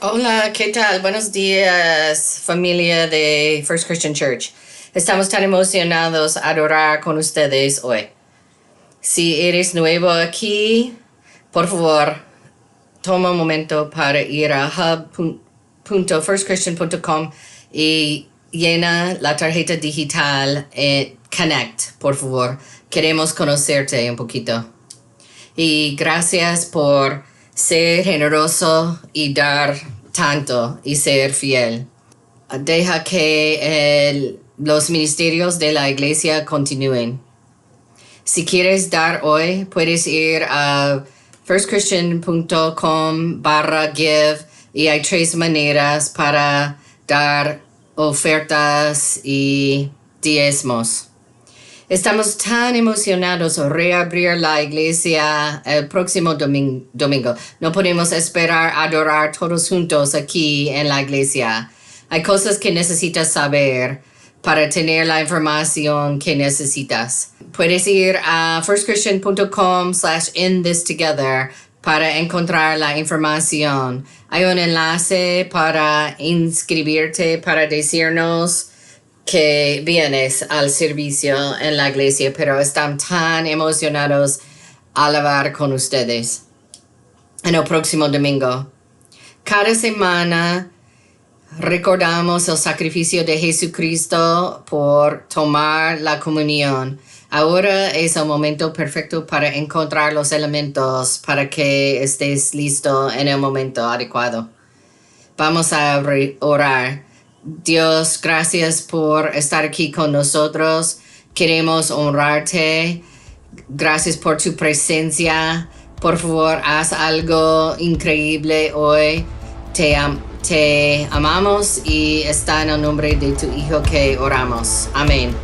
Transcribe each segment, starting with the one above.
Hola, ¿qué tal? Buenos días, familia de First Christian Church. Estamos tan emocionados a adorar con ustedes hoy. Si eres nuevo aquí, por favor, toma un momento para ir a hub.firstchristian.com y llena la tarjeta digital Connect, por favor. Queremos conocerte un poquito. Y gracias por ser generoso y dar tanto y ser fiel. Deja que los ministerios de la iglesia continúen. Si quieres dar hoy, puedes ir a firstchristian.com/give y hay 3 maneras para dar ofertas y diezmos. Estamos tan emocionados de reabrir la iglesia el próximo domingo. No podemos esperar adorar todos juntos aquí en la iglesia. Hay cosas que necesitas saber para tener la información que necesitas. Puedes ir a firstchristian.com/inthistogether para encontrar la información. Hay un enlace para inscribirte, para decirnos que vienes al servicio en la iglesia, pero están tan emocionados a alabar con ustedes en el próximo domingo. Cada semana recordamos el sacrificio de Jesucristo por tomar la comunión. Ahora es el momento perfecto para encontrar los elementos para que estés listo en el momento adecuado. Vamos a orar. Dios, gracias por estar aquí con nosotros. Queremos honrarte. Gracias por tu presencia. Por favor, haz algo increíble hoy. Te amamos y está en el nombre de tu Hijo que oramos. Amén.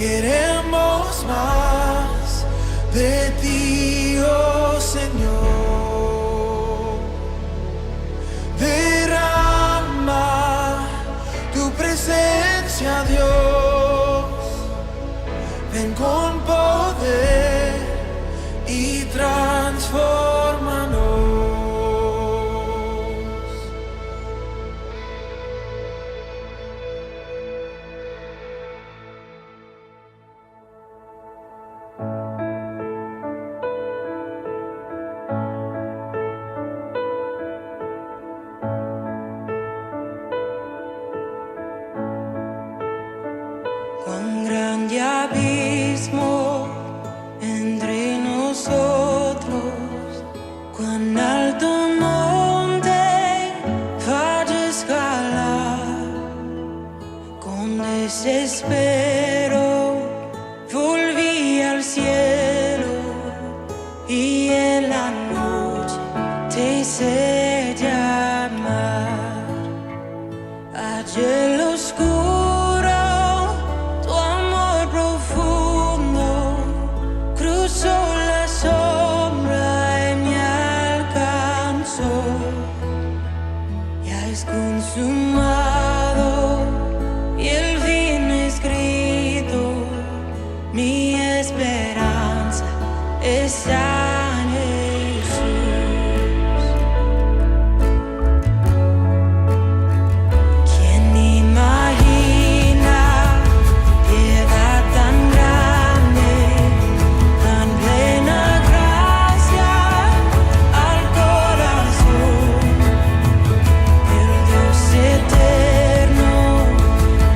Queremos más de ti, oh Señor. Derrama tu presencia, Dios. Ven con poder y transfórmanos. Cuán grande abismo entre nosotros, cuán alto monte falla escalar. Con desespero volví al cielo y en la noche te hice llamar. Allí el oscuro, tu amor profundo cruzó la sombra y me alcanzó. Ya es consumado y el fin escrito, mi esperanza está en Jesús. ¿Quién imagina piedad tan grande, tan plena gracia al corazón? El Dios eterno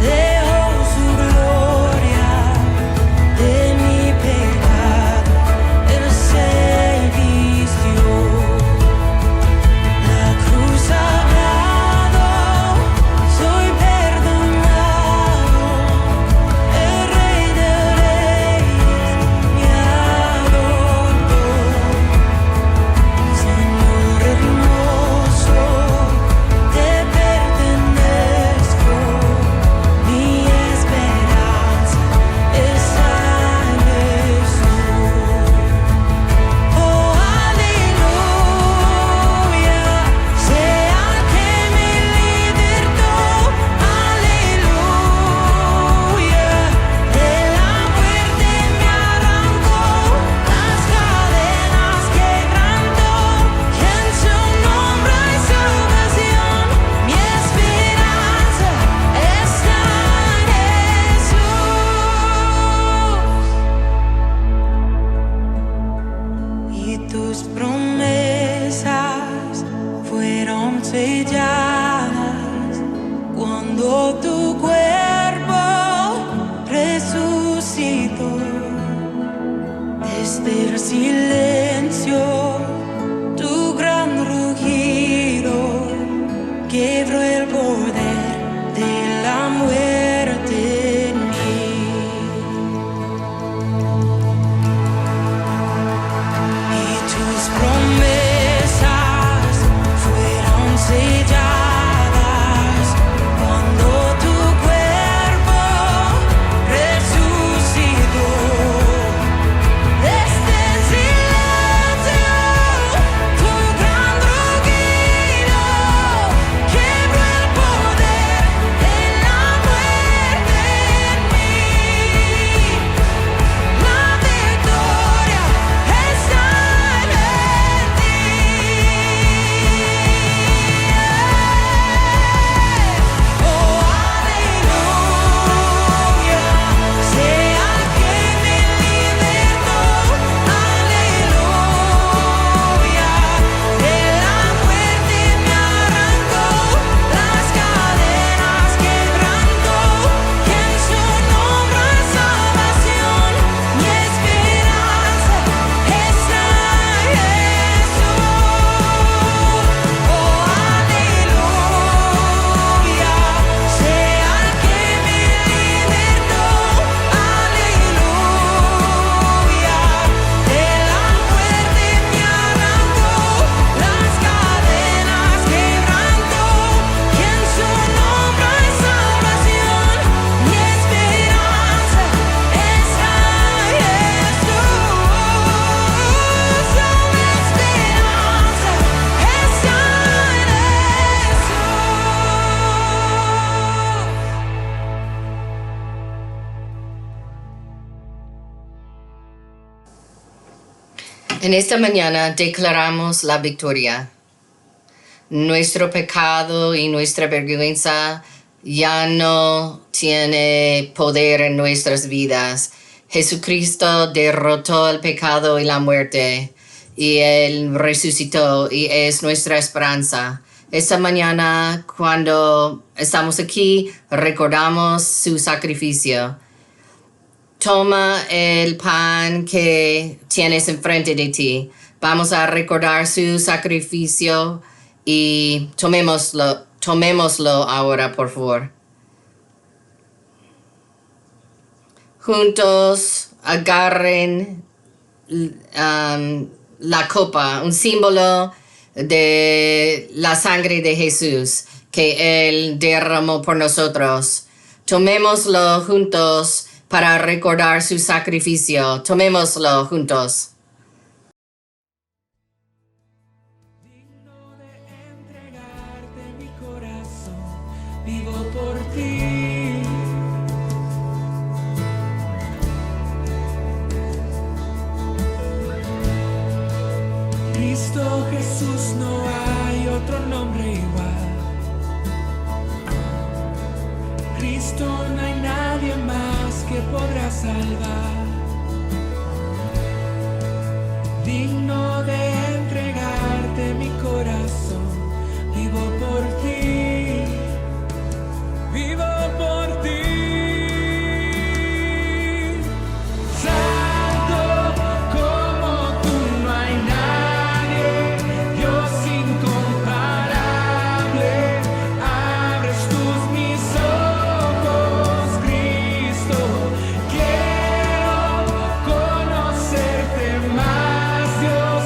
dejó su gloria, de mi pecado Él se vistió. La cruz hablado, soy perdonado. El Rey de Reyes me adoró. Señor hermoso, te pertenezco. Mi esperanza está en Jesús. Oh, aleluya, sea que me libertó. Aleluya, de la muerte me arrancó, las cadenas quebrantó. Y en su nombre hay salvación. Mi esperanza está en Jesús. Y tus promesas fueron selladas cuando tu cuerpo resucitó. Desde el silencio, tu gran rugido quebró el poder de la muerte en mí. Y tus promesas fueron selladas cuando tu cuerpo resucitó. Desde el silencio En esta mañana declaramos la victoria. Nuestro pecado y nuestra vergüenza ya no tiene poder en nuestras vidas. Jesucristo derrotó el pecado y la muerte, y Él resucitó y es nuestra esperanza. Esta mañana, cuando estamos aquí, recordamos su sacrificio. Toma el pan que tienes enfrente de ti. Vamos a recordar su sacrificio y tomémoslo ahora, por favor. Juntos agarren la copa, un símbolo de la sangre de Jesús que Él derramó por nosotros. Tomémoslo juntos para recordar su sacrificio. Tomémoslo juntos. Digno de entregarte mi corazón, vivo por ti. Cristo Jesús, no hay otro nombre igual. Cristo, no hay nadie más que podrá salvar. Digno de entregarte mi corazón, vivo por ti, vivo por ti. Santo como tú no hay nadie, Dios incomparable, abres tus mis ojos, Cristo, quiero conocerte más, Dios.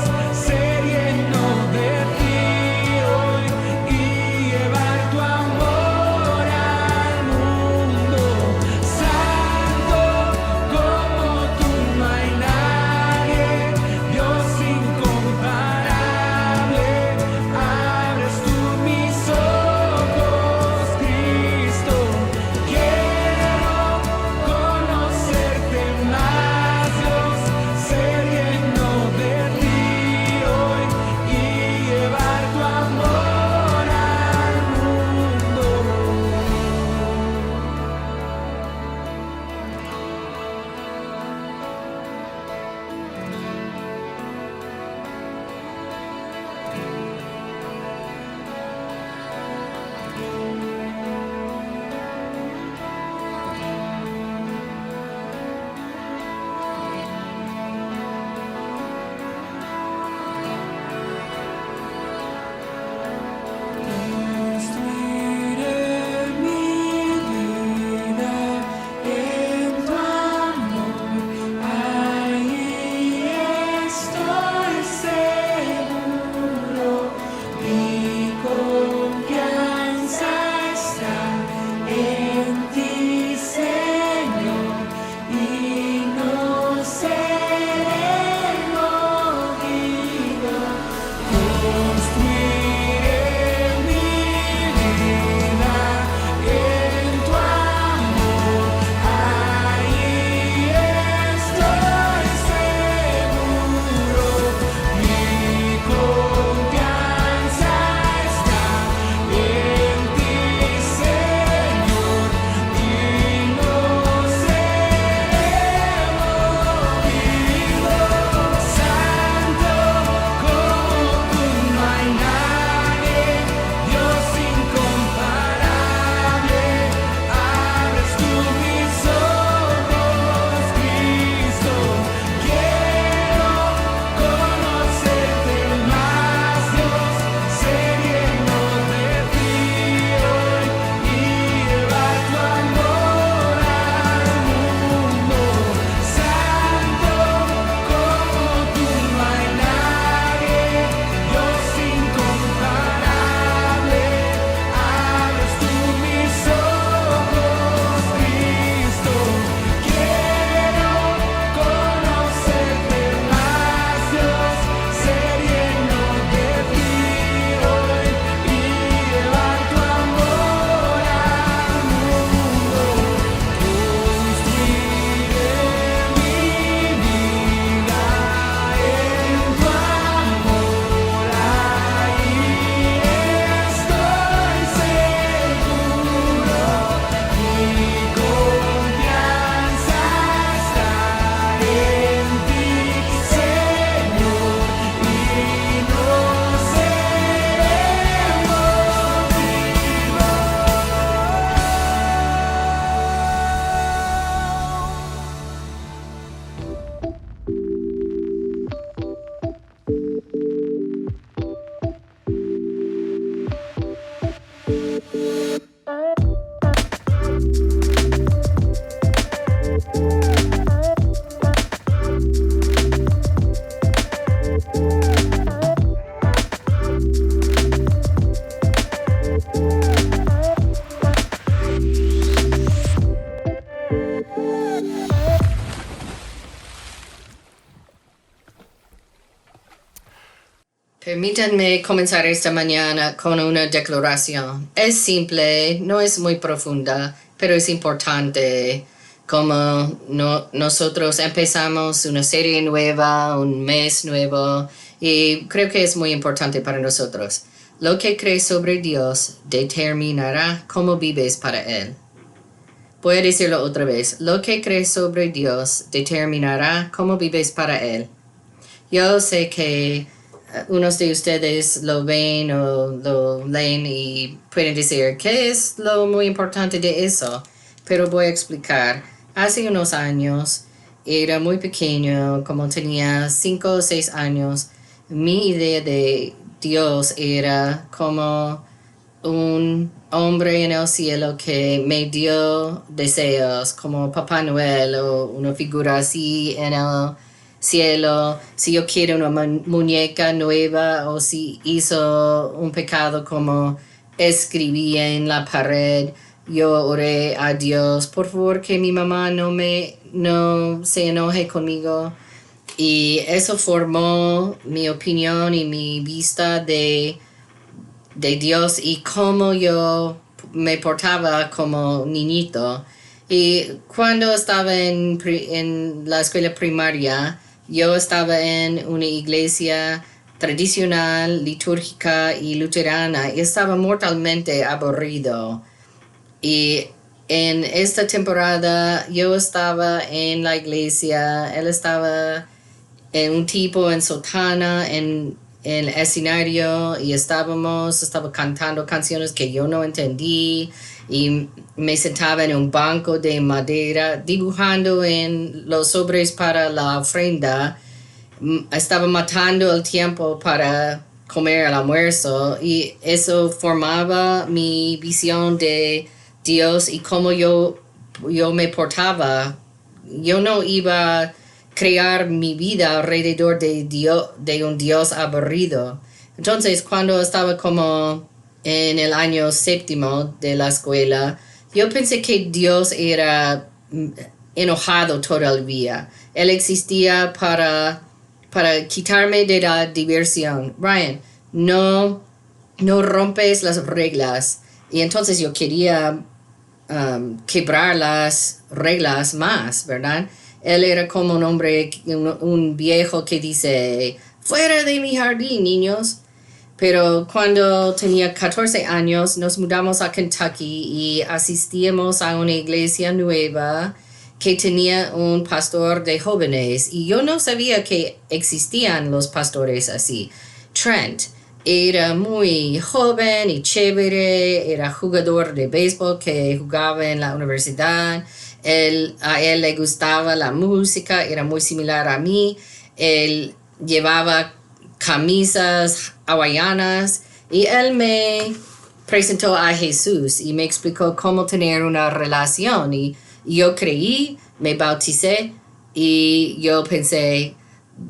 Permítanme comenzar esta mañana con una declaración. Es simple, no es muy profunda, pero es importante. Como nosotros empezamos una serie nueva, un mes nuevo, y creo que es muy importante para nosotros. Lo que crees sobre Dios determinará cómo vives para Él. Voy a decirlo otra vez. Lo que crees sobre Dios determinará cómo vives para Él. Yo sé que unos de ustedes lo ven o lo leen y pueden decir, ¿qué es lo muy importante de eso? Pero voy a explicar. Hace unos años, era muy pequeño, como tenía 5 o 6 años, mi idea de Dios era como un hombre en el cielo que me dio deseos, como Papá Noel o una figura así en el cielo. Si yo quiero una muñeca nueva o si hizo un pecado como escribí en la pared, yo oré a Dios, por favor que mi mamá no se enoje conmigo. Y eso formó mi opinión y mi vista de Dios y cómo yo me portaba como niñito. Y cuando estaba en la escuela primaria, yo estaba en una iglesia tradicional, litúrgica y luterana y estaba mortalmente aburrido. Y en esta temporada yo estaba en la iglesia, él estaba en un tipo en sotana, en el escenario y estaba cantando canciones que yo no entendí y me sentaba en un banco de madera dibujando en los sobres para la ofrenda. Estaba matando el tiempo para comer el almuerzo y eso formaba mi visión de Dios y cómo yo me portaba. Yo no iba a crear mi vida alrededor de Dios, de un Dios aburrido. Entonces, cuando estaba como en el año 7º de la escuela, yo pensé que Dios era enojado todo el día. Él existía para quitarme de la diversión. Ryan, no rompes las reglas. Y entonces yo quería quebrar las reglas más, ¿verdad? Él era como un hombre, un viejo que dice, fuera de mi jardín, niños. Pero cuando tenía 14 años nos mudamos a Kentucky y asistíamos a una iglesia nueva que tenía un pastor de jóvenes. Y yo no sabía que existían los pastores así. Trent era muy joven y chévere, era jugador de béisbol que jugaba en la universidad. A él le gustaba la música, era muy similar a mí. Él llevaba camisas hawaianas y él me presentó a Jesús y me explicó cómo tener una relación y yo creí, me bauticé y yo pensé,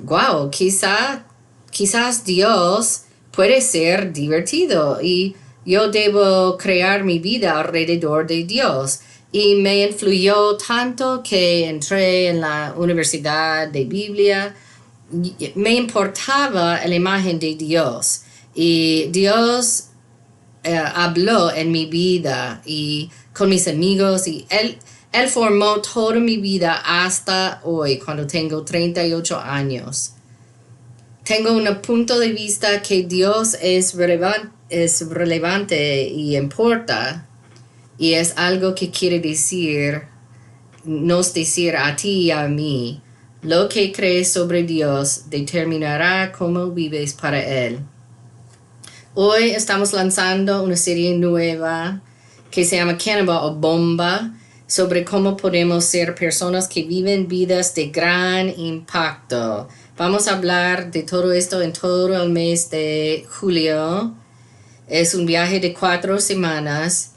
wow, quizás Dios puede ser divertido y yo debo crear mi vida alrededor de Dios. Y me influyó tanto que entré en la universidad de Biblia. Me importaba la imagen de Dios. Y Dios habló en mi vida y con mis amigos. Y Él formó toda mi vida hasta hoy, cuando tengo 38 años. Tengo un punto de vista que Dios es relevante y importa. Y es algo que quiere nos decir a ti y a mí, lo que crees sobre Dios determinará cómo vives para Él. Hoy estamos lanzando una serie nueva que se llama Cannonball o Bomba, sobre cómo podemos ser personas que viven vidas de gran impacto. Vamos a hablar de todo esto en todo el mes de julio. Es un viaje de 4 semanas.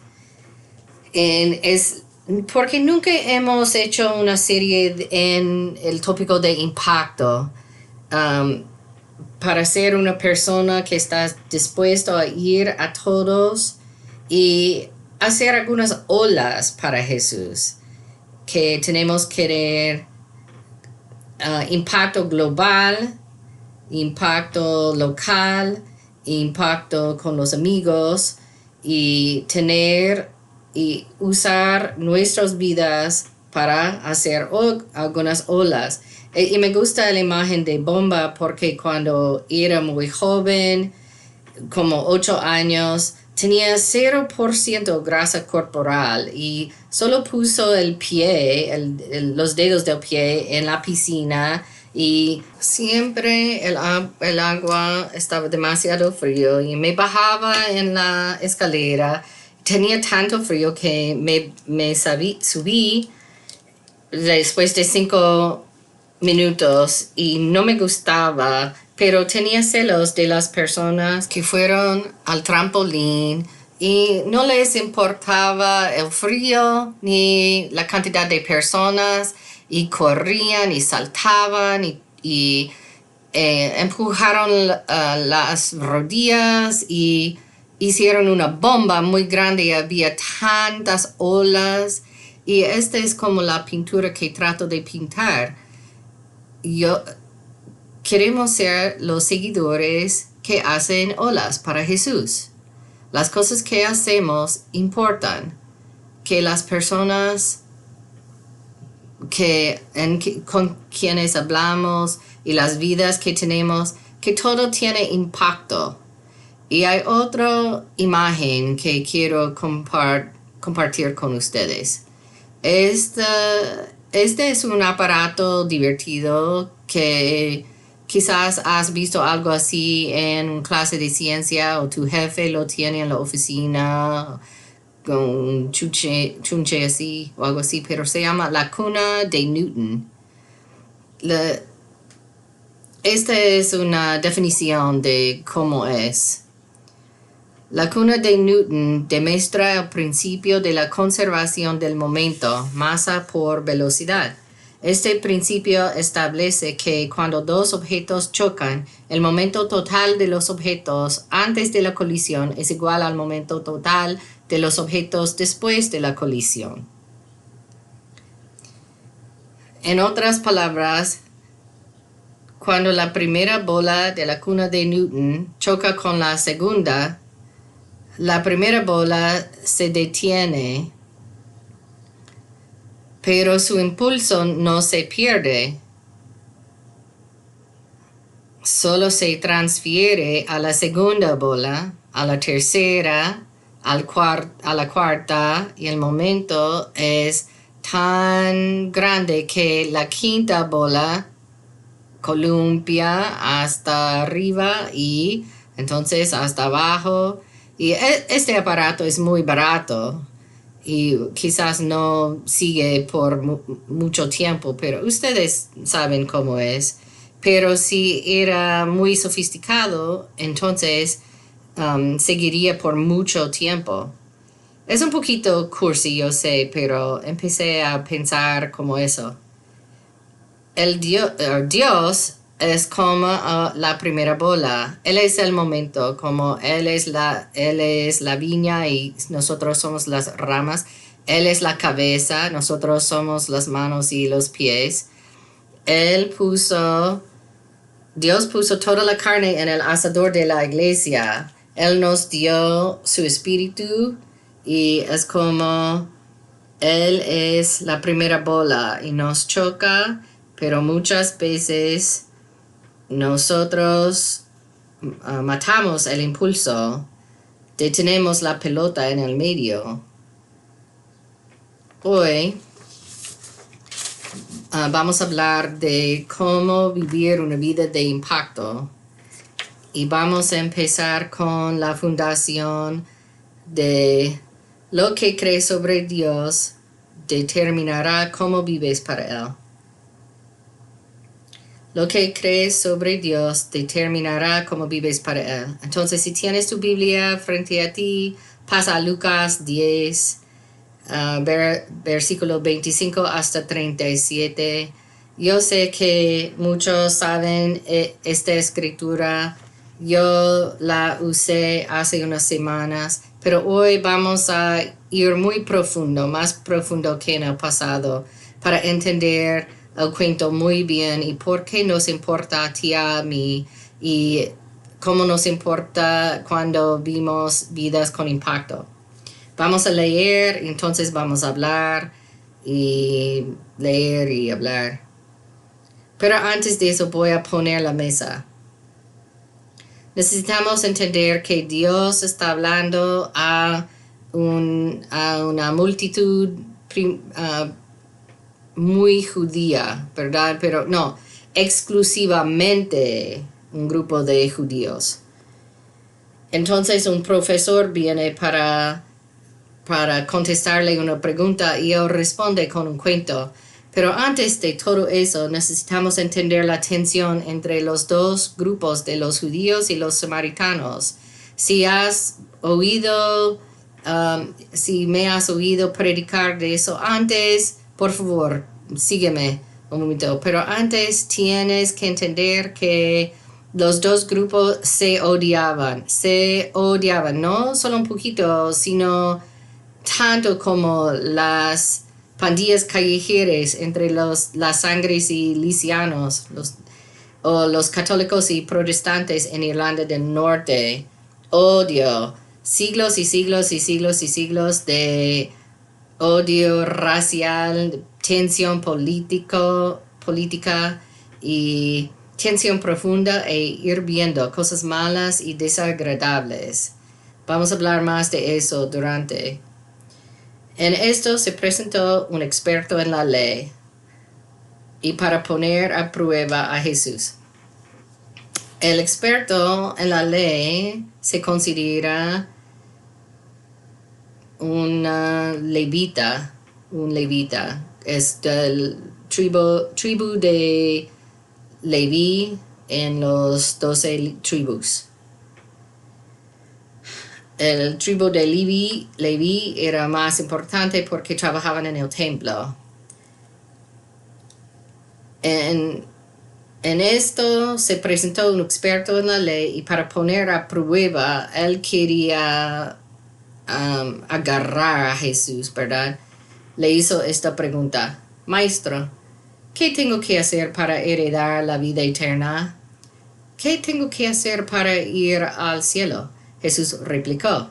Porque nunca hemos hecho una serie en el tópico de impacto. Para ser una persona que está dispuesto a ir a todos y hacer algunas olas para Jesús. Que tenemos que tener impacto global, impacto local, impacto con los amigos y tener y usar nuestras vidas para hacer algunas olas. Y me gusta la imagen de bomba porque cuando era muy joven, como 8 años, tenía 0% grasa corporal y solo puso el pie, los dedos del pie en la piscina y siempre el agua estaba demasiado frío y me bajaba en la escalera. Tenía tanto frío que me subí después de 5 minutos y no me gustaba, pero tenía celos de las personas que fueron al trampolín y no les importaba el frío ni la cantidad de personas y corrían y saltaban y empujaron las rodillas y hicieron una bomba muy grande y había tantas olas y esta es como la pintura que trato de pintar. Queremos ser los seguidores que hacen olas para Jesús. Las cosas que hacemos importan. Que las personas con quienes hablamos y las vidas que tenemos, que todo tiene impacto. Y hay otra imagen que quiero compartir con ustedes. Este es un aparato divertido que quizás has visto algo así en clase de ciencia o tu jefe lo tiene en la oficina con un chunche así o algo así, pero se llama la cuna de Newton. Esta es una definición de cómo es. La cuna de Newton demuestra el principio de la conservación del momento, masa por velocidad. Este principio establece que cuando dos objetos chocan, el momento total de los objetos antes de la colisión es igual al momento total de los objetos después de la colisión. En otras palabras, cuando la primera bola de la cuna de Newton choca con la segunda, la primera bola se detiene, pero su impulso no se pierde. Solo se transfiere a la segunda bola, a la tercera, a la cuarta, y el momento es tan grande que la quinta bola columpia hasta arriba y entonces hasta abajo. Y este aparato es muy barato y quizás no sigue por mucho tiempo, pero ustedes saben cómo es. Pero si era muy sofisticado, entonces seguiría por mucho tiempo. Es un poquito cursi, yo sé, pero empecé a pensar como eso. Dios es como la primera bola. Él es el momento, como Él es la viña y nosotros somos las ramas. Él es la cabeza, nosotros somos las manos y los pies. Dios puso toda la carne en el asador de la iglesia. Él nos dio su espíritu y es como Él es la primera bola y nos choca, pero muchas veces nosotros matamos el impulso, detenemos la pelota en el medio. Hoy vamos a hablar de cómo vivir una vida de impacto y vamos a empezar con la fundación de lo que crees sobre Dios determinará cómo vives para Él. Lo que crees sobre Dios determinará cómo vives para Él. Entonces, si tienes tu Biblia frente a ti, pasa a Lucas 10, versículo 25 hasta 37. Yo sé que muchos saben esta escritura. Yo la usé hace unas semanas, pero hoy vamos a ir muy profundo, más profundo que en el pasado, para entender el cuento muy bien y por qué nos importa a ti, a mí, y cómo nos importa cuando vimos vidas con impacto. Vamos a leer, entonces vamos a hablar y leer y hablar. Pero antes de eso voy a poner la mesa. Necesitamos entender que Dios está hablando a una multitud muy judía, ¿verdad? Pero no, exclusivamente un grupo de judíos. Entonces un profesor viene para contestarle una pregunta y él responde con un cuento. Pero antes de todo eso, necesitamos entender la tensión entre los dos grupos de los judíos y los samaritanos. Si has oído, si me has oído predicar de eso antes, por favor, sígueme un momento. Pero antes tienes que entender que los dos grupos se odiaban, no solo un poquito, sino tanto como las pandillas callejeras entre las sangres y lisianos, o los católicos y protestantes en Irlanda del Norte. Odio, siglos y siglos y siglos y siglos de odio racial, tensión política y tensión profunda e ir viendo cosas malas y desagradables. Vamos a hablar más de eso durante. En esto se presentó un experto en la ley y para poner a prueba a Jesús. El experto en la ley se considera un levita, es del tribu de Leví en los 12 tribus. El tribu de Leví era más importante porque trabajaban en el templo. En esto se presentó un experto en la ley y para poner a prueba, él quería agarrar a Jesús, ¿verdad? Le hizo esta pregunta: Maestro, ¿qué tengo que hacer para heredar la vida eterna? ¿Qué tengo que hacer para ir al cielo? Jesús replicó: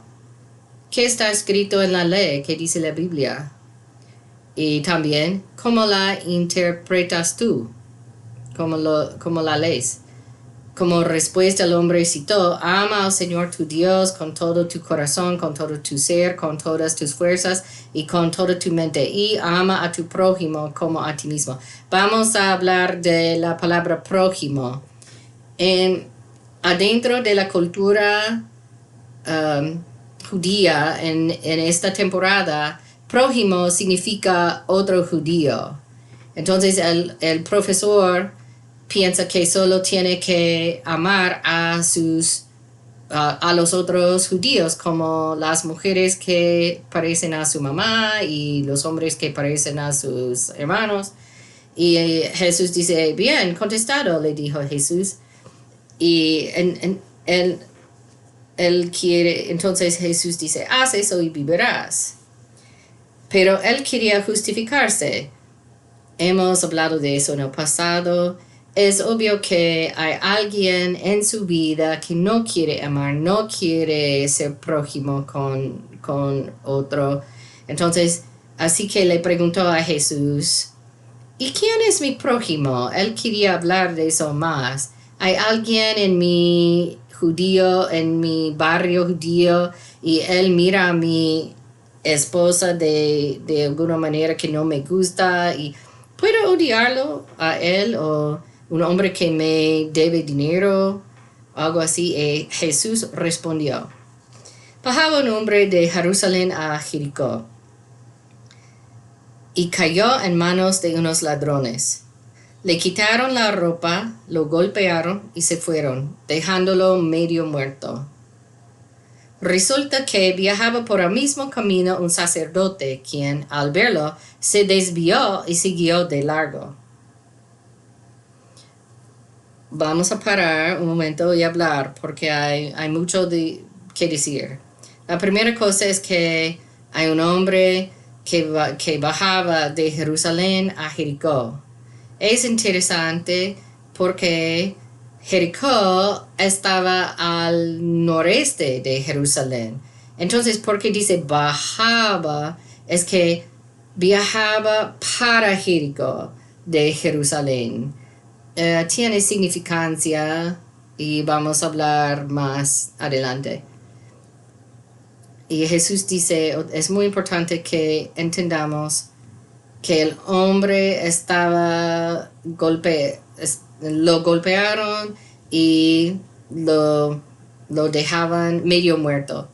¿qué está escrito en la ley? ¿Qué dice la Biblia? Y también, ¿cómo la interpretas tú? ¿Cómo la lees? Como respuesta el hombre citó: ama al Señor tu Dios con todo tu corazón, con todo tu ser, con todas tus fuerzas y con toda tu mente, y ama a tu prójimo como a ti mismo. Vamos a hablar de la palabra prójimo. Adentro de la cultura judía en esta temporada, prójimo significa otro judío. Entonces el profesor piensa que solo tiene que amar a los otros judíos, como las mujeres que parecen a su mamá y los hombres que parecen a sus hermanos. Y Jesús dice: bien contestado, le dijo Jesús. Y él quiere, entonces Jesús dice: haz eso y vivirás. Pero él quería justificarse. Hemos hablado de eso en el pasado. Es obvio que hay alguien en su vida que no quiere amar, no quiere ser prójimo con otro. Entonces, así que le preguntó a Jesús: ¿y quién es mi prójimo? Él quería hablar de eso más. Hay alguien en mi barrio judío, y él mira a mi esposa de alguna manera que no me gusta, y ¿puedo odiarlo a él, o un hombre que me debe dinero, algo así? Y Jesús respondió: bajaba un hombre de Jerusalén a Jericó y cayó en manos de unos ladrones. Le quitaron la ropa, lo golpearon y se fueron, dejándolo medio muerto. Resulta que viajaba por el mismo camino un sacerdote, quien, al verlo, se desvió y siguió de largo. Vamos a parar un momento y hablar, porque hay mucho que decir. La primera cosa es que hay un hombre que bajaba de Jerusalén a Jericó. Es interesante porque Jericó estaba al noreste de Jerusalén. Entonces, porque dice bajaba, es que viajaba para Jericó de Jerusalén. Tiene significancia y vamos a hablar más adelante. Y Jesús dice, es muy importante que entendamos que el hombre lo golpearon y lo dejaban medio muerto.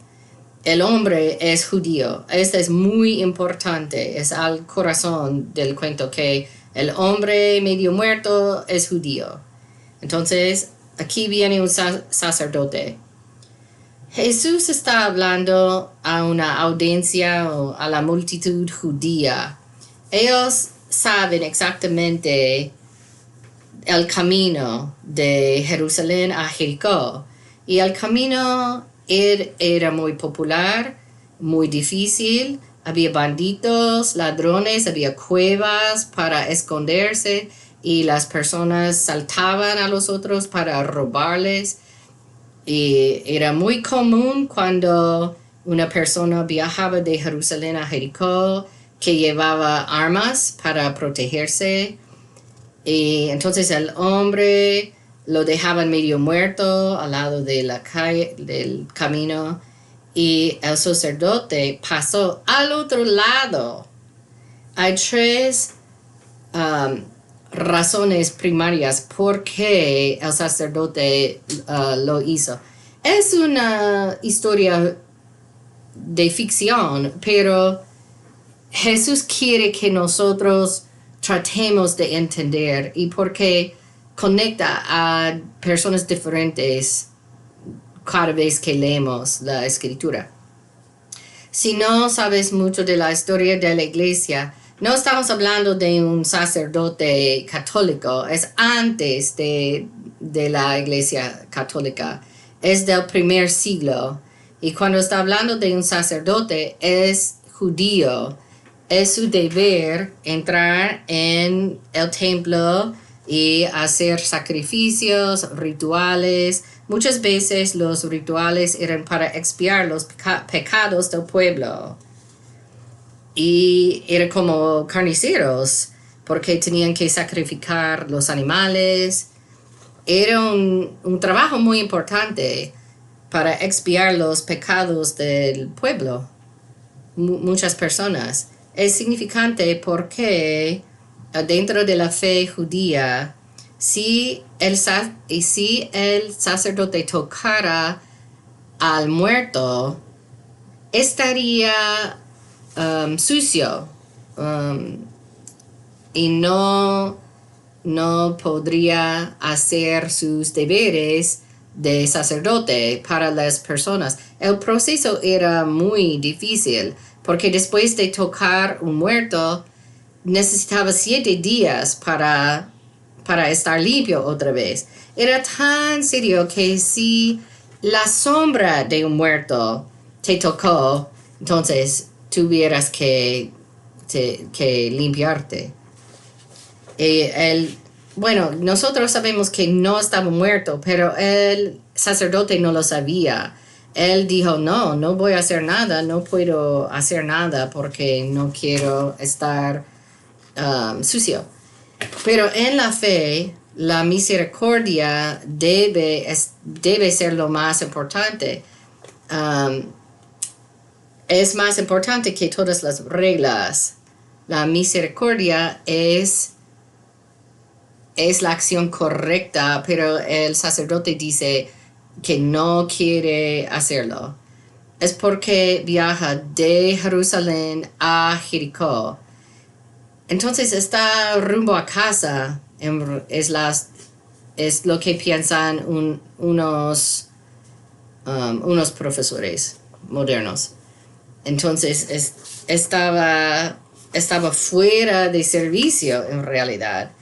El hombre es judío. Esto es muy importante. Es al corazón del cuento que el hombre medio muerto es judío. Entonces, aquí viene un sacerdote. Jesús está hablando a una audiencia o a la multitud judía. Ellos saben exactamente el camino de Jerusalén a Jericó. Y el camino era muy popular, muy difícil. Había bandidos, ladrones, había cuevas para esconderse y las personas saltaban a los otros para robarles. Y era muy común cuando una persona viajaba de Jerusalén a Jericó que llevaba armas para protegerse. Y entonces el hombre lo dejaban medio muerto al lado de la calle, del camino, y el sacerdote pasó al otro lado. Hay tres razones primarias por qué el sacerdote lo hizo. Es una historia de ficción, pero Jesús quiere que nosotros tratemos de entender y porque conecta a personas diferentes cada vez que leemos la escritura. Si no sabes mucho de la historia de la iglesia, no estamos hablando de un sacerdote católico, es antes de la iglesia católica, es del primer siglo. Y cuando está hablando de un sacerdote, es judío. Es su deber entrar en el templo y hacer sacrificios, rituales. Muchas veces los rituales eran para expiar los pecados del pueblo. Y era como carniceros, porque tenían que sacrificar los animales. Era un trabajo muy importante para expiar los pecados del pueblo. Muchas personas. Es significante porque dentro de la fe judía, si el sacerdote tocara al muerto, estaría sucio y no podría hacer sus deberes de sacerdote para las personas. El proceso era muy difícil porque después de tocar un muerto necesitaba 7 días para estar limpio otra vez. Era tan serio que si la sombra de un muerto te tocó, entonces tuvieras que limpiarte. Bueno, nosotros sabemos que no estaba muerto, pero el sacerdote no lo sabía. Él dijo, no voy a hacer nada, no puedo hacer nada porque no quiero estar sucio. Pero en la fe, la misericordia debe ser lo más importante. Es más importante que todas las reglas. La misericordia es la acción correcta, pero el sacerdote dice que no quiere hacerlo. Es porque viaja de Jerusalén a Jericó. Entonces está rumbo a casa. Es lo que piensan unos profesores modernos. Entonces estaba fuera de servicio en realidad.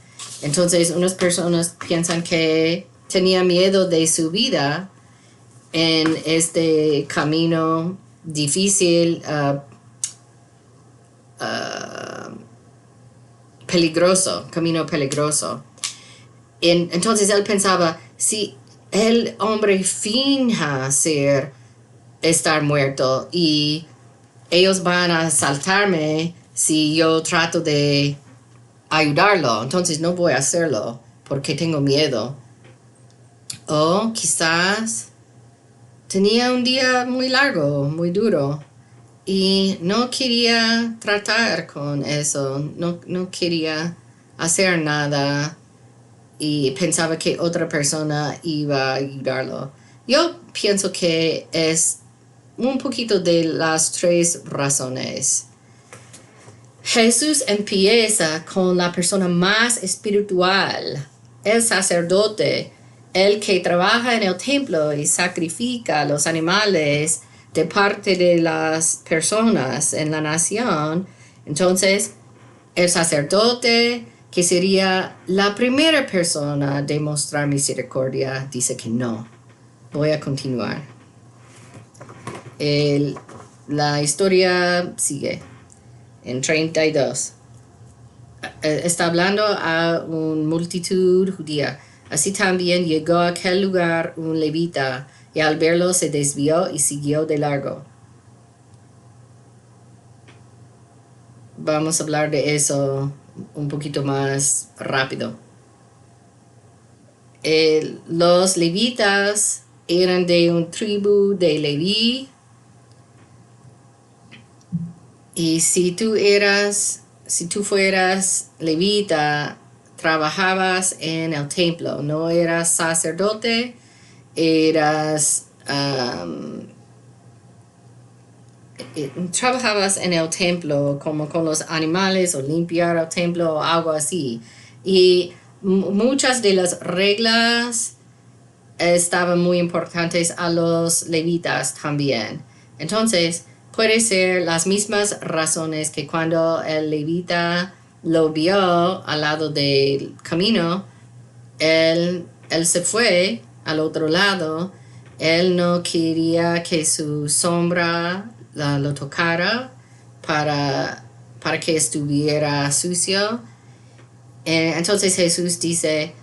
Entonces unas personas piensan que tenía miedo de su vida en este camino difícil peligroso, camino peligroso. Entonces él pensaba, si el hombre finja estar muerto y ellos van a asaltarme si yo trato de ayudarlo, entonces no voy a hacerlo porque tengo miedo. O quizás tenía un día muy largo, muy duro, y no quería tratar con eso, no quería hacer nada y pensaba que otra persona iba a ayudarlo. Yo pienso que es un poquito de las tres razones. Jesús empieza con la persona más espiritual, el sacerdote, el que trabaja en el templo y sacrifica los animales de parte de las personas en la nación. Entonces, el sacerdote, que sería la primera persona de mostrar misericordia, dice que no. Voy a continuar. La historia sigue en 32. Está hablando a una multitud judía. Así también llegó a aquel lugar un levita, y al verlo se desvió y siguió de largo. Vamos a hablar de eso un poquito más rápido. Los levitas eran de una tribu de Leví. Y si tú fueras levita, trabajabas en el templo, no eras sacerdote, trabajabas en el templo como con los animales o limpiar el templo o algo así. Y muchas de las reglas estaban muy importantes a los levitas también. Entonces, puede ser las mismas razones que cuando el levita lo vio al lado del camino, él se fue al otro lado. Él no quería que su sombra lo tocara para que estuviera sucio. Entonces Jesús dice,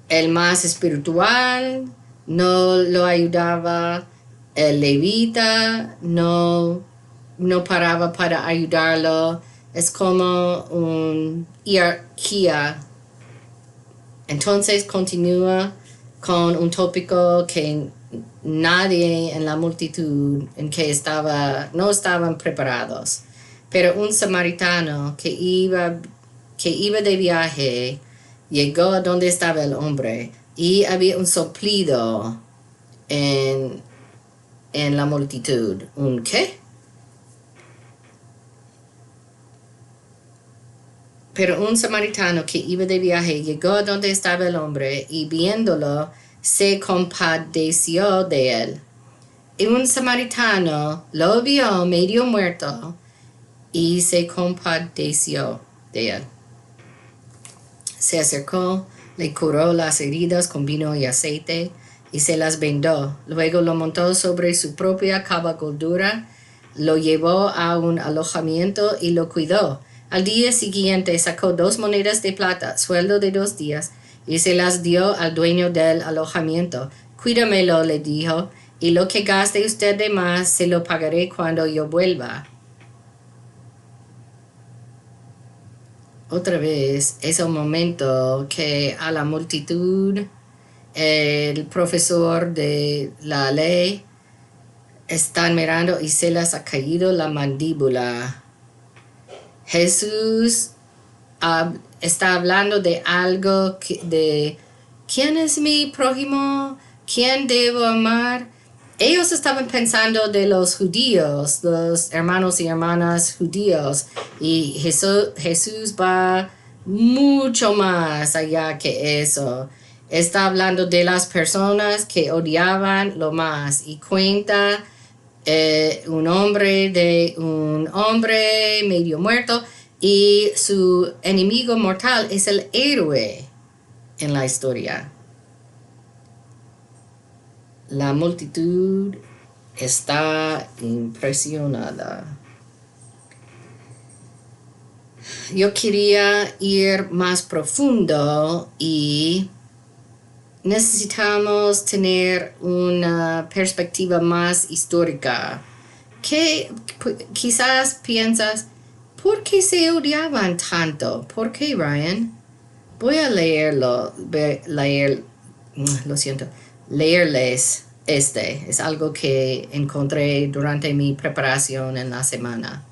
el más espiritual no lo ayudaba, el levita no paraba para ayudarlo. Es como una hierarquía. Entonces continúa con un tópico que nadie en la multitud en que no estaban preparados. Pero un samaritano que iba de viaje llegó a donde estaba el hombre, y había un soplido en la multitud. ¿Un qué? Pero un samaritano que iba de viaje llegó a donde estaba el hombre, y viéndolo se compadeció de él. Y un samaritano lo vio medio muerto y se compadeció de él. Se acercó, le curó las heridas con vino y aceite y se las vendó. Luego lo montó sobre su propia cabalgadura, lo llevó a un alojamiento y lo cuidó. Al día siguiente sacó 2 monedas de plata, sueldo de 2 días, y se las dio al dueño del alojamiento. Cuídamelo, le dijo, y lo que gaste usted de más se lo pagaré cuando yo vuelva. Otra vez es el momento que a la multitud el profesor de la ley están mirando y se les ha caído la mandíbula. Jesús está hablando de algo de ¿quién es mi prójimo? ¿Quién debo amar? Ellos estaban pensando de los judíos, los hermanos y hermanas judíos, y Jesús va mucho más allá que eso. Está hablando de las personas que odiaban lo más, y cuenta un hombre medio muerto, y su enemigo mortal es el héroe en la historia. La multitud está impresionada. yo quería ir más profundo y necesitamos tener una perspectiva más histórica. Que quizás piensas, ¿por qué se odiaban tanto? ¿Por qué, Ryan? Voy a leerles este. Es algo que encontré durante mi preparación en la semana.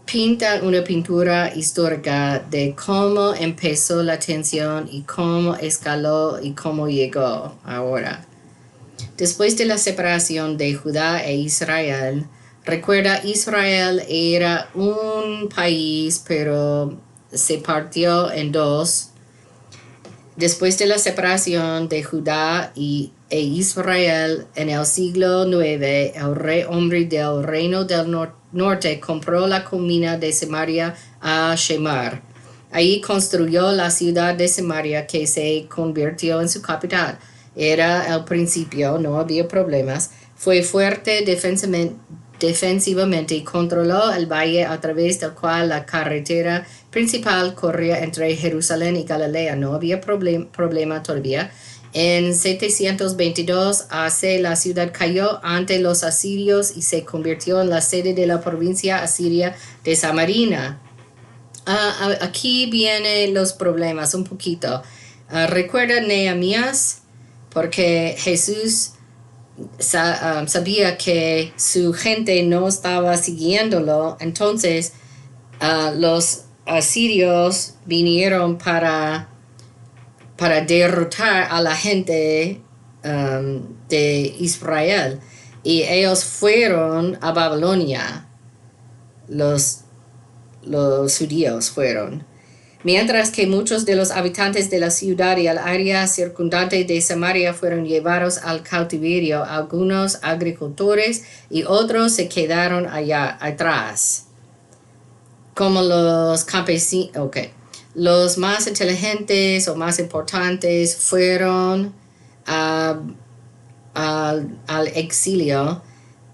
Pinta una pintura histórica de cómo empezó la tensión y cómo escaló y cómo llegó ahora. Después de la separación de Judá e Israel, recuerda, Israel era un país, pero se partió en dos. Después de la separación de Judá e Israel en el siglo IX, el hombre del reino del norte compró la colina de Samaria a Shemar. Ahí construyó la ciudad de Samaria, que se convirtió en su capital. Era el principio, no había problemas. Fue fuerte defensivamente y controló el valle a través del cual la carretera principal corría entre Jerusalén y Galilea. No había problema todavía. En 722 la ciudad cayó ante los asirios y se convirtió en la sede de la provincia asiria de Samaria. Aquí vienen los problemas un poquito. Recuerda Nehemías, porque Jesús sabía que su gente no estaba siguiéndolo, entonces los asirios vinieron para derrotar a la gente de Israel, y ellos fueron a Babilonia. Los judíos fueron. Mientras que muchos de los habitantes de la ciudad y el área circundante de Samaria fueron llevados al cautiverio, algunos agricultores y otros se quedaron allá atrás. Como los campesinos, los más inteligentes o más importantes fueron al exilio,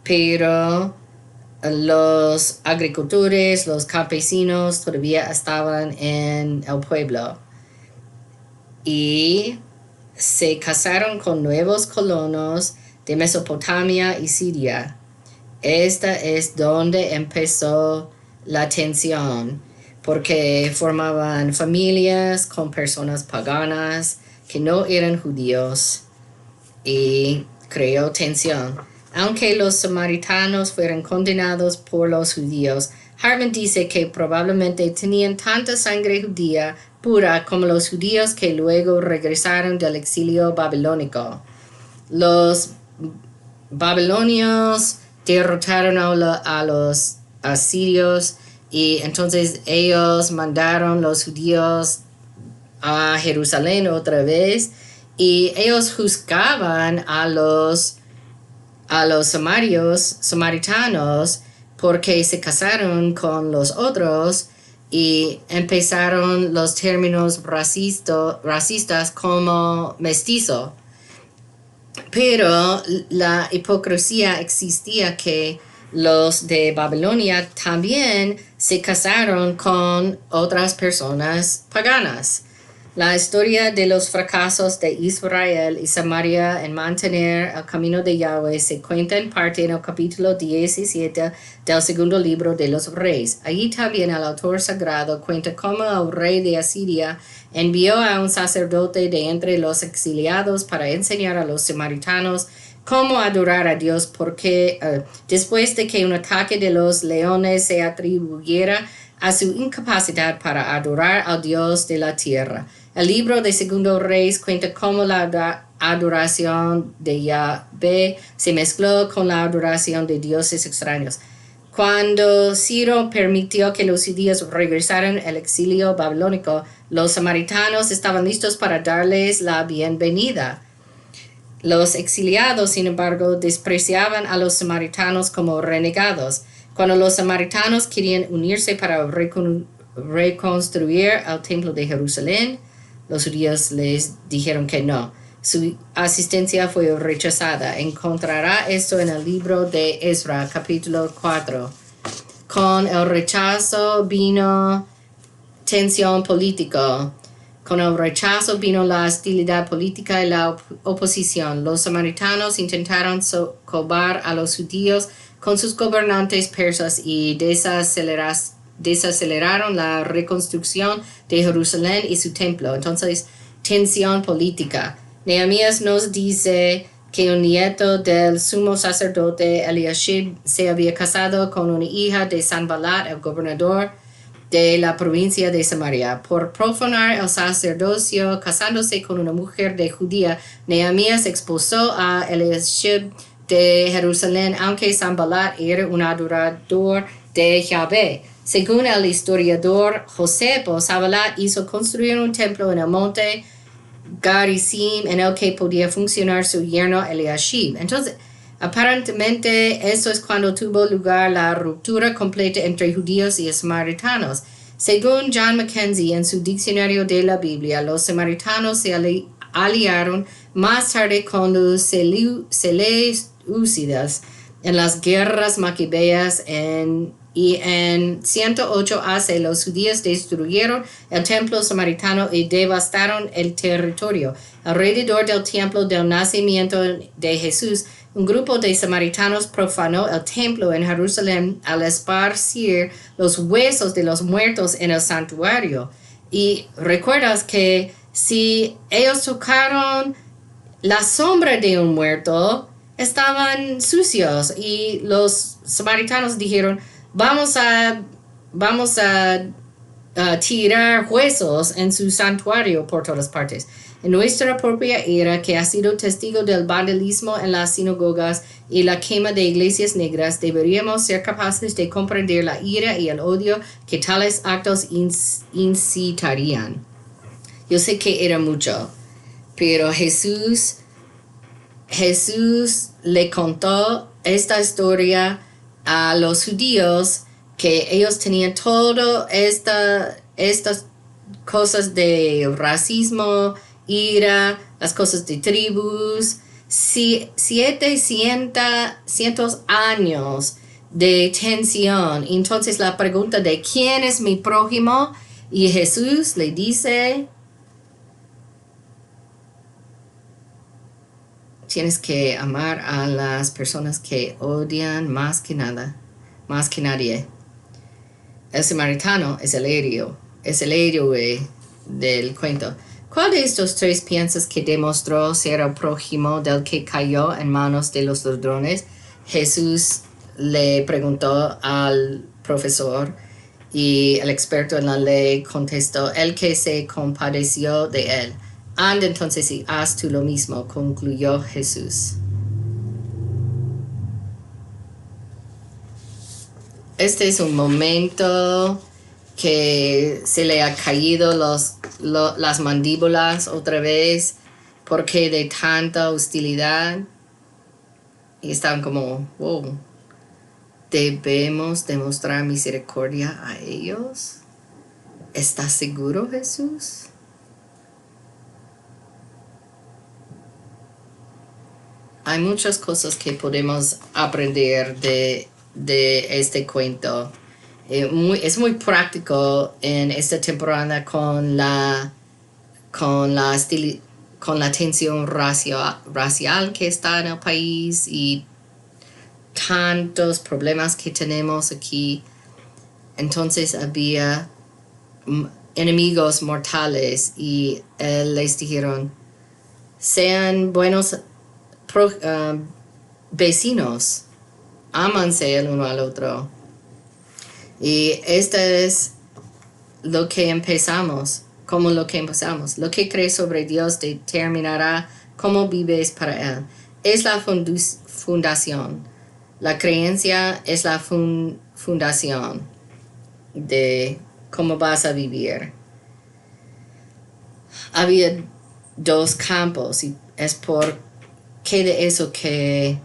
pero los agricultores, los campesinos todavía estaban en el pueblo y se casaron con nuevos colonos de Mesopotamia y Siria. Esta es donde empezó la tensión, porque formaban familias con personas paganas que no eran judíos y creó tensión. Aunque los samaritanos fueron condenados por los judíos, Hartman dice que probablemente tenían tanta sangre judía pura como los judíos que luego regresaron del exilio babilónico. Los babilonios derrotaron a los asirios y entonces ellos mandaron los judíos a Jerusalén otra vez, y ellos juzgaban a los samaritanos porque se casaron con los otros y empezaron los términos racistas como mestizo. Pero la hipocresía existía, que los de Babilonia también se casaron con otras personas paganas. La historia de los fracasos de Israel y Samaria en mantener el camino de Yahweh se cuenta en parte en el capítulo 17 del segundo libro de los Reyes. Allí también el autor sagrado cuenta cómo el rey de Asiria envió a un sacerdote de entre los exiliados para enseñar a los samaritanos cómo adorar a Dios, porque después de que un ataque de los leones se atribuyera a su incapacidad para adorar al Dios de la tierra. El libro de Segundo Reyes cuenta cómo la adoración de Yahvé se mezcló con la adoración de dioses extraños. Cuando Ciro permitió que los judíos regresaran al exilio babilónico, los samaritanos estaban listos para darles la bienvenida. Los exiliados, sin embargo, despreciaban a los samaritanos como renegados. Cuando los samaritanos querían unirse para reconstruir el templo de Jerusalén, los judíos les dijeron que no. Su asistencia fue rechazada. Encontrará esto en el libro de Ezra, capítulo 4. Con el rechazo vino tensión política. Con el rechazo vino la hostilidad política y la oposición. Los samaritanos intentaron socorrer a los judíos con sus gobernantes persas y desaceleraron la reconstrucción de Jerusalén y su templo. Entonces, tensión política. Nehemías nos dice que un nieto del sumo sacerdote Eliashib se había casado con una hija de Sanballat, el gobernador de la provincia de Samaria. Por profanar el sacerdocio casándose con una mujer de judía, Nehemías expulsó a Eliashib de Jerusalén, aunque Sanballat era un adorador de Yahvé. Según el historiador Josefo, Sanballat hizo construir un templo en el monte Garizim en el que podía funcionar su yerno Eliashib. Entonces, aparentemente, eso es cuando tuvo lugar la ruptura completa entre judíos y samaritanos. Según John Mackenzie en su diccionario de la Biblia, los samaritanos se aliaron más tarde con los seleucidas en las guerras macabeas y en 108 AC los judíos destruyeron el templo samaritano y devastaron el territorio. Alrededor del templo del nacimiento de Jesús, un grupo de samaritanos profanó el templo en Jerusalén al esparcir los huesos de los muertos en el santuario. Y recuerdas que si ellos tocaron la sombra de un muerto, estaban sucios y los samaritanos dijeron, vamos a tirar huesos en su santuario por todas partes. En nuestra propia era, que ha sido testigo del vandalismo en las sinagogas y la quema de iglesias negras, deberíamos ser capaces de comprender la ira y el odio que tales actos incitarían. Yo sé que era mucho, pero Jesús le contó esta historia a los judíos, que ellos tenían todas estas cosas de racismo, ira, las cosas de tribus, 700 años de tensión. Entonces la pregunta de ¿quién es mi prójimo? Y Jesús le dice, tienes que amar a las personas que odian más que nada, más que nadie. El samaritano es el héroe del cuento. ¿Cuál de estos tres piensas que demostró ser el prójimo del que cayó en manos de los ladrones? Jesús le preguntó al profesor y el experto en la ley contestó, el que se compadeció de él. Anda entonces y haz tú lo mismo, concluyó Jesús. Este es un momento que se le ha caído las mandíbulas otra vez, porque de tanta hostilidad. Y estaban como, wow, ¿debemos demostrar misericordia a ellos? ¿Estás seguro, Jesús? Hay muchas cosas que podemos aprender de este cuento. Es muy práctico en esta temporada con la tensión racial que está en el país y tantos problemas que tenemos aquí. Entonces había enemigos mortales y les dijeron, sean buenos vecinos, ámanse el uno al otro. Y esto es lo que empezamos. Lo que crees sobre Dios determinará cómo vives para Él. Es la fundación. La creencia es la fundación de cómo vas a vivir. Había dos campos y es por qué de eso que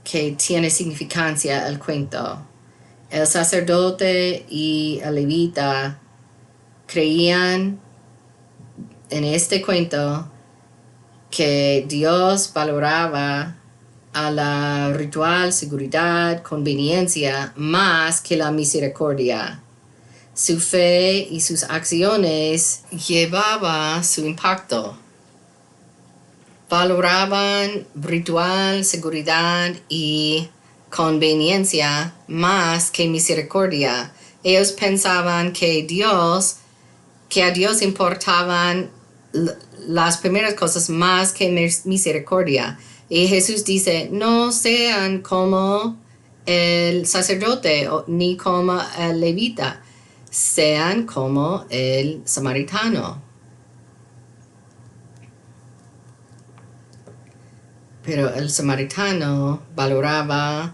tiene significancia el cuento. El sacerdote y el levita creían en este cuento que Dios valoraba a la ritual, seguridad, conveniencia, más que la misericordia. Su fe y sus acciones llevaban su impacto. Valoraban ritual, seguridad y conveniencia más que misericordia. Ellos pensaban que a Dios importaban las primeras cosas más que misericordia. Y Jesús dice, no sean como el sacerdote ni como el levita, sean como el samaritano. Pero el samaritano valoraba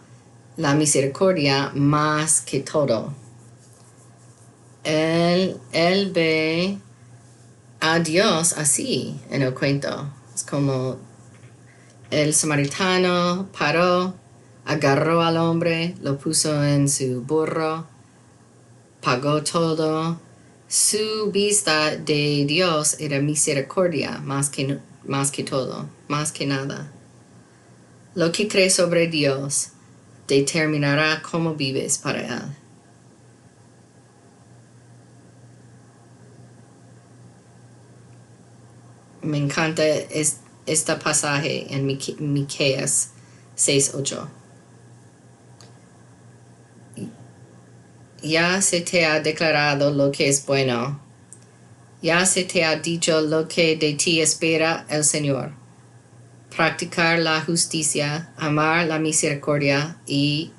la misericordia más que todo. Él ve a Dios así en el cuento. Es como el samaritano paró, agarró al hombre, lo puso en su burro, pagó todo. Su vista de Dios era misericordia más que todo, más que nada. Lo que crees sobre Dios determinará cómo vives para Él. Me encanta este pasaje en Miqueas 6:8. Ya se te ha declarado lo que es bueno. Ya se te ha dicho lo que de ti espera el Señor. Practicar la justicia, amar la misericordia y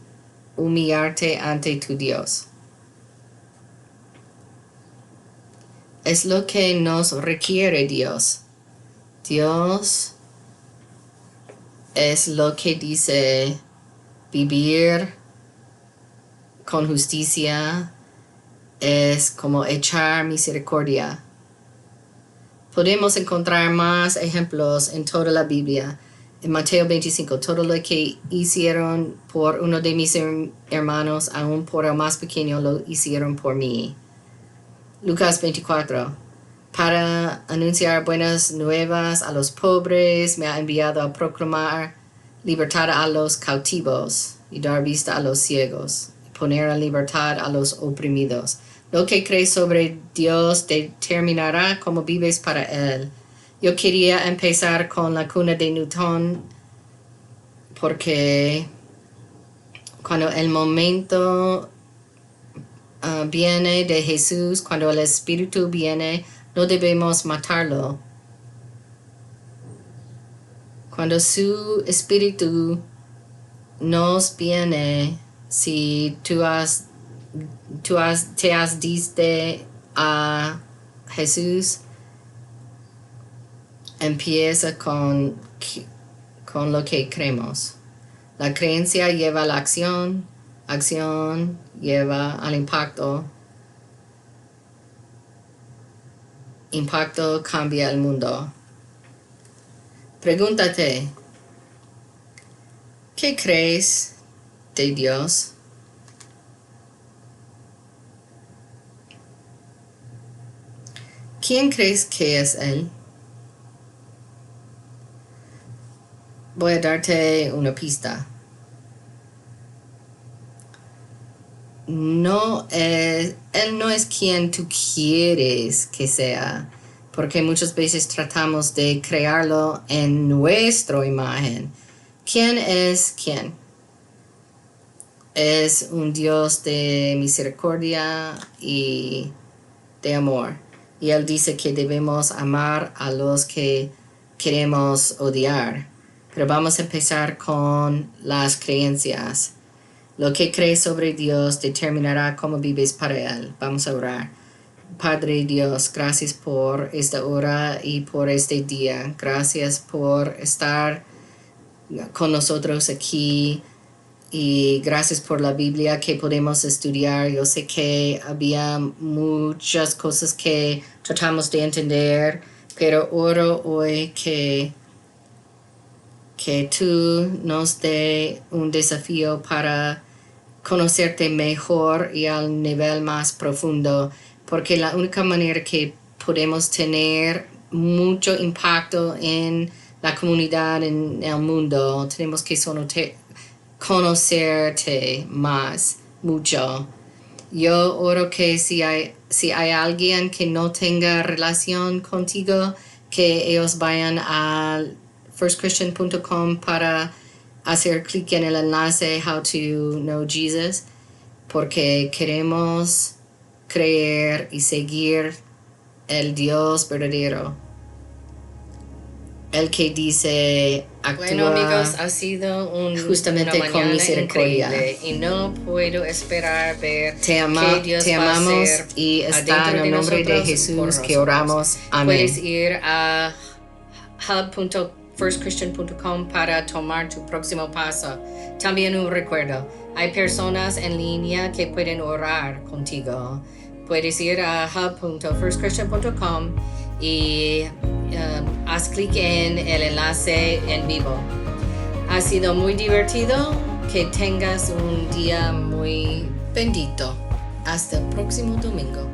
humillarte ante tu Dios. Es lo que nos requiere Dios. Dios es lo que dice vivir con justicia, es como echar misericordia. Podemos encontrar más ejemplos en toda la Biblia. En Mateo 25, todo lo que hicieron por uno de mis hermanos, aun por el más pequeño, lo hicieron por mí. Lucas 24, para anunciar buenas nuevas a los pobres, me ha enviado a proclamar libertad a los cautivos y dar vista a los ciegos, y poner en libertad a los oprimidos. Lo que crees sobre Dios determinará cómo vives para Él. Yo quería empezar con la cuna de Newton porque cuando el momento viene de Jesús, cuando el Espíritu viene, no debemos matarlo. Cuando su Espíritu nos viene, si te has diste a Jesús, empieza con lo que creemos. La creencia lleva a la acción lleva al impacto cambia el mundo. Pregúntate, ¿qué crees de Dios? ¿Quién crees que es Él? Voy a darte una pista. Él no es quien tú quieres que sea, porque muchas veces tratamos de crearlo en nuestra imagen. ¿Quién es quién? Es un Dios de misericordia y de amor. Y Él dice que debemos amar a los que queremos odiar. Pero vamos a empezar con las creencias. Lo que crees sobre Dios determinará cómo vives para Él. Vamos a orar. Padre Dios, gracias por esta hora y por este día. Gracias por estar con nosotros aquí. Y gracias por la Biblia que podemos estudiar. Yo sé que había muchas cosas que tratamos de entender, pero oro hoy que tú nos dé un desafío para conocerte mejor y al nivel más profundo, porque la única manera que podemos tener mucho impacto en la comunidad en el mundo. Tenemos que conocerte más, mucho. Yo oro que si hay alguien que no tenga relación contigo, que ellos vayan a firstchristian.com para hacer clic en el enlace How to Know Jesus, porque queremos creer y seguir el Dios verdadero. El que dice, actúa bueno, amigos, ha sido justamente una con mañana misericordia. increíble y no puedo esperar ver Te qué Dios te va a amamos hacer y está adentro en el nombre de nosotros, por Jesús que nosotros. oramos. Amén. Puedes ir a hub.firstchristian.com para tomar tu próximo paso. También un recuerdo, hay personas en línea que pueden orar contigo. Puedes ir a hub.firstchristian.com y haz clic en el enlace en vivo. Ha sido muy divertido. Que tengas un día muy bendito. Hasta el próximo domingo.